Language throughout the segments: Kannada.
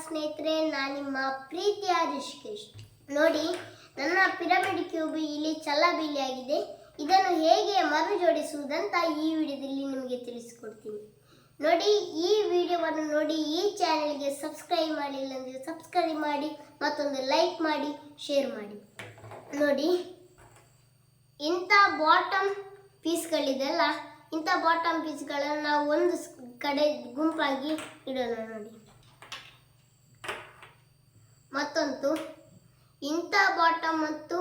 ಸ್ನೇಹಿತರೆ, ನಾನು ನಿಮ್ಮ ಪ್ರೀತಿಯ ರಿಷಿಕೇಶ್. ನೋಡಿ, ನನ್ನ ಪಿರಮಿಡ್ ಕ್ಯೂಬ್ ಇಲ್ಲಿ ಚಲ್ಲಬಿಲಿ ಆಗಿದೆ. ಇದನ್ನು ಹೇಗೆ ಮರು ಜೋಡಿಸುವುದಂತ ಈ ವಿಡಿಯೋದಲ್ಲಿ ನಿಮಗೆ ತಿಳಿಸಿಕೊಡ್ತೀನಿ. ನೋಡಿ, ಈ ವಿಡಿಯೋವನ್ನು ನೋಡಿ ಈ ಚಾನೆಲ್ಗೆ ಸಬ್ಸ್ಕ್ರೈಬ್ ಮಾಡಿಲ್ಲ ಅಂದರೆ ಸಬ್ಸ್ಕ್ರೈಬ್ ಮಾಡಿ, ಮತ್ತೊಂದು ಲೈಕ್ ಮಾಡಿ, ಶೇರ್ ಮಾಡಿ. ನೋಡಿ, ಇಂಥ ಬಾಟಮ್ ಪೀಸ್ಗಳಿದೆಲ್ಲ, ಇಂಥ ಬಾಟಮ್ ಪೀಸ್ಗಳನ್ನು ನಾವು ಒಂದು ಕಡೆ ಗುಂಪಾಗಿ ಇಡೋಣ. ನೋಡಿ, ಮತ್ತೊಂದು ಇಂಥ ಬಾಟಮ್ ಮತ್ತು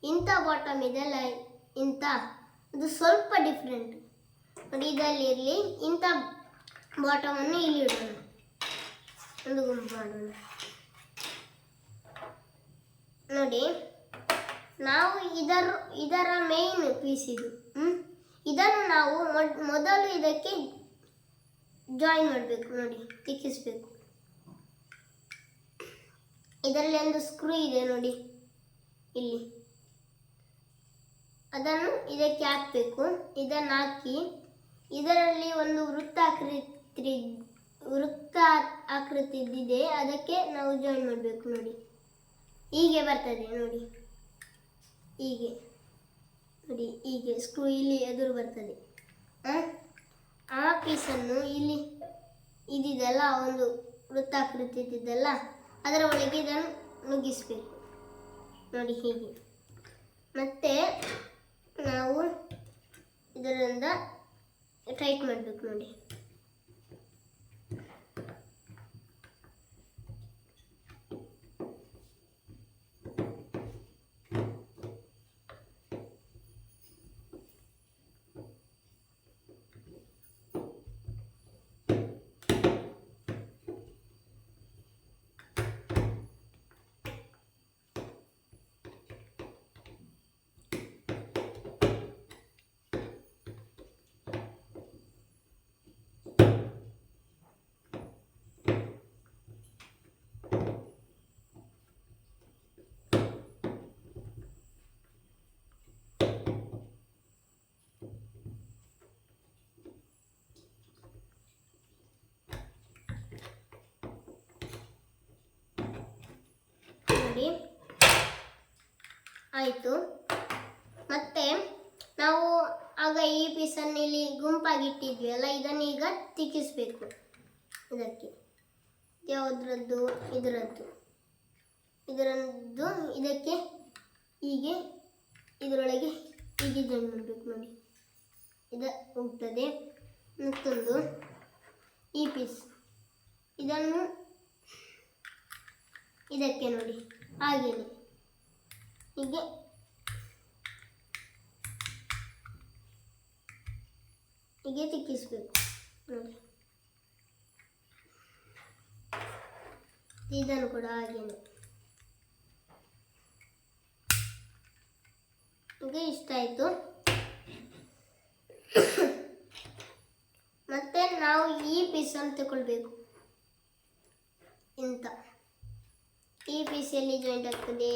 ಇಂಥ ಬಾಟಮ್ ಇದೆಲ್ಲ, ಇದು ಸ್ವಲ್ಪ ಡಿಫ್ರೆಂಟ್. ನೋಡಿ, ಇದರಲ್ಲಿ ಇರಲಿ, ಇಂಥ ಬಾಟಮನ್ನು ಇಲ್ಲಿ ಇಡೋಣ, ಒಂದು ಗುಂಪು ಮಾಡೋಣ. ನೋಡಿ, ನಾವು ಇದರ ಮೇನ್ ಪೀಸ್ ಇದು. ಇದನ್ನು ನಾವು ಮೊದಲು ಇದಕ್ಕೆ ಜಾಯಿನ್ ಮಾಡಬೇಕು. ನೋಡಿ, ತಿಕ್ಕಿಸ್ಬೇಕು. ಇದರಲ್ಲಿ ಒಂದು ಸ್ಕ್ರೂ ಇದೆ ನೋಡಿ, ಇಲ್ಲಿ ಅದನ್ನು ಇದಕ್ಕೆ ಹಾಕಬೇಕು. ಇದನ್ನು ಹಾಕಿ ಇದರಲ್ಲಿ ಒಂದು ವೃತ್ತ ಆಕೃತಿ ಇದೆ, ಅದಕ್ಕೆ ನಾವು ಜಾಯಿನ್ ಮಾಡಬೇಕು. ನೋಡಿ, ಹೀಗೆ ಬರ್ತದೆ. ನೋಡಿ, ಹೀಗೆ ನೋಡಿ, ಹೀಗೆ ಸ್ಕ್ರೂ ಇಲ್ಲಿ ಎದುರು ಬರ್ತದೆ. ಆ ಪೀಸನ್ನು ಇಲ್ಲಿ ಇದಿದೆಲ್ಲ, ಒಂದು ವೃತ್ತಾಕೃತಿ ಇದ್ದಿದ್ದಲ್ಲ, ಅದರ ಒಳಗೆ ಇದನ್ನು ನುಗ್ಗಿಸ್ಬೇಕು. ನೋಡಿ, ಹೀಗೆ. ಮತ್ತೆ ನಾವು ಇದರಿಂದ ಟೈಟ್ ಮಾಡಬೇಕು. ನೋಡಿ, ನೋಡಿ, ಆಯಿತು. ಮತ್ತೆ ನಾವು ಆಗ ಈ ಪೀಸನ್ನು ಇಲ್ಲಿ ಗುಂಪಾಗಿ ಇಟ್ಟಿದ್ವಿ ಅಲ್ಲ, ಇದನ್ನು ಈಗ ತಿಕ್ಕಿಸ್ಬೇಕು. ಇದಕ್ಕೆ ಯಾವುದ್ರದ್ದು? ಇದರದ್ದು ಇದಕ್ಕೆ ಹೀಗೆ ಇದರೊಳಗೆ ಹೀಗೆ ಜಾಯಿನ್ ಮಾಡಬೇಕು. ನೋಡಿ, ಇದು ಹೋಗ್ತದೆ. ಮತ್ತೊಂದು ಈ ಪೀಸ್, ಇದನ್ನು ಇದಕ್ಕೆ ನೋಡಿ, ಹಾಗೇನೆ ಹೀಗೆ ಹೀಗೆ ತಿಕ್ಕಿಸ್ಬೇಕು. ನೋಡಿ, ಇದನ್ನು ಕೂಡ ಹಾಗೇನೆ. ಈಗ ಇಷ್ಟ ಆಯಿತು. ಮತ್ತೆ ನಾವು ಈ ಪೀಸನ್ನು ತಗೊಳ್ಬೇಕು. ಇಂಥ ಈ ಪೀಸ್ ಎಲ್ಲಿ ಜಾಯಿಂಟ್ ಆಗ್ತದೆ?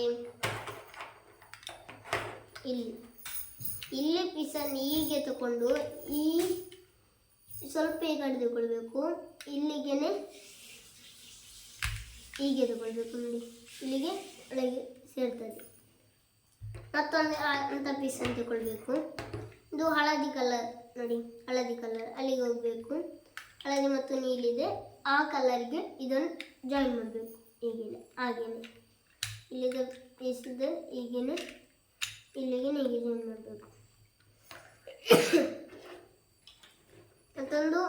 ಇಲ್ಲಿ ಪೀಸನ್ನು ಹೀಗೆ ತಗೊಂಡು ಈ ಸ್ವಲ್ಪ ಈಗ ಹಿಡಿದುಕೊಳ್ಬೇಕು. ಇಲ್ಲಿಗೆ ಹೀಗೆ ತಗೊಳ್ಬೇಕು. ನೋಡಿ, ಇಲ್ಲಿಗೆ ಒಳಗೆ ಸೇರ್ತದೆ. ಮತ್ತೊಂದು ಅಂಥ ಪೀಸನ್ನು ತಗೊಳ್ಬೇಕು. ಇದು ಹಳದಿ ಕಲರ್. ನೋಡಿ, ಹಳದಿ ಕಲರ್ ಅಲ್ಲಿಗೆ ಹೋಗಬೇಕು. ಹಳದಿ ಮತ್ತು ನೀಲಿದೆ, ಆ ಕಲರ್ಗೆ ಇದನ್ನು ಜಾಯಿನ್ ಮಾಡಬೇಕು. ಹೀಗೇನೆ, ಹಾಗೇನೆ ಇಲ್ಲಿಗೆ ಪೀಸಿದೆ, ಹೀಗೇನೆ ಇಲ್ಲಿಗೆ ಹೀಗೆ ಜಾಯಿನ್ ಮಾಡಬೇಕು. ಮತ್ತೊಂದು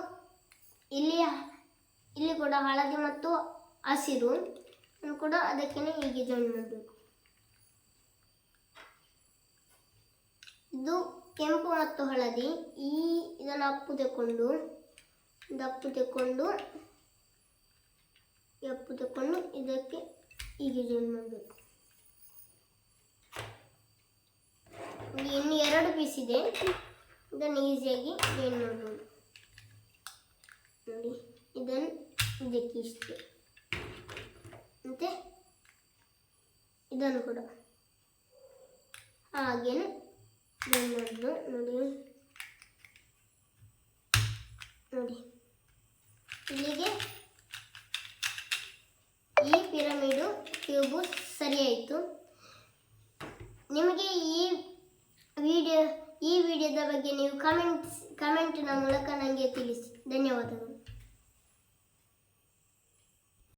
ಇಲ್ಲಿ ಕೂಡ ಹಳದಿ ಮತ್ತು ಹಸಿರು ಕೂಡ ಅದಕ್ಕೇನೆ ಹೀಗೆ ಜಾಯಿನ್ ಮಾಡಬೇಕು. ಇದು ಕೆಂಪು ಮತ್ತು ಹಳದಿ. ಇದನ್ನು ಅಪ್ಪು ತಗೊಂಡು ಇದಕ್ಕೆ ಹೀಗೆ ಜಾಯಿನ್ ಮಾಡಬೇಕು. ಇನ್ನು 2 ಪೀಸ್ ಇದೆ, ಇದನ್ನು ಈಸಿಯಾಗಿ ಜಾಯಿನ್ ಮಾಡ್ಬೋದು. ನೋಡಿ, ಇದನ್ನು ಇದಕ್ಕೆ ಇಷ್ಟು, ಮತ್ತು ಇದನ್ನು ಕೂಡ ಹಾಗೇನೆ ಜಾಯಿನ್ ಮಾಡೋದು. ನೋಡಿ, ಇಲ್ಲಿಗೆ ಕ್ಯೂಬು ಸರಿಯಾಯಿತು. ನಿಮಗೆ ಈ ವಿಡಿಯೋದ ಬಗ್ಗೆ ನೀವು ಕಮೆಂಟ್ನ ಮೂಲಕ ನನಗೆ ತಿಳಿಸಿ. ಧನ್ಯವಾದಗಳು.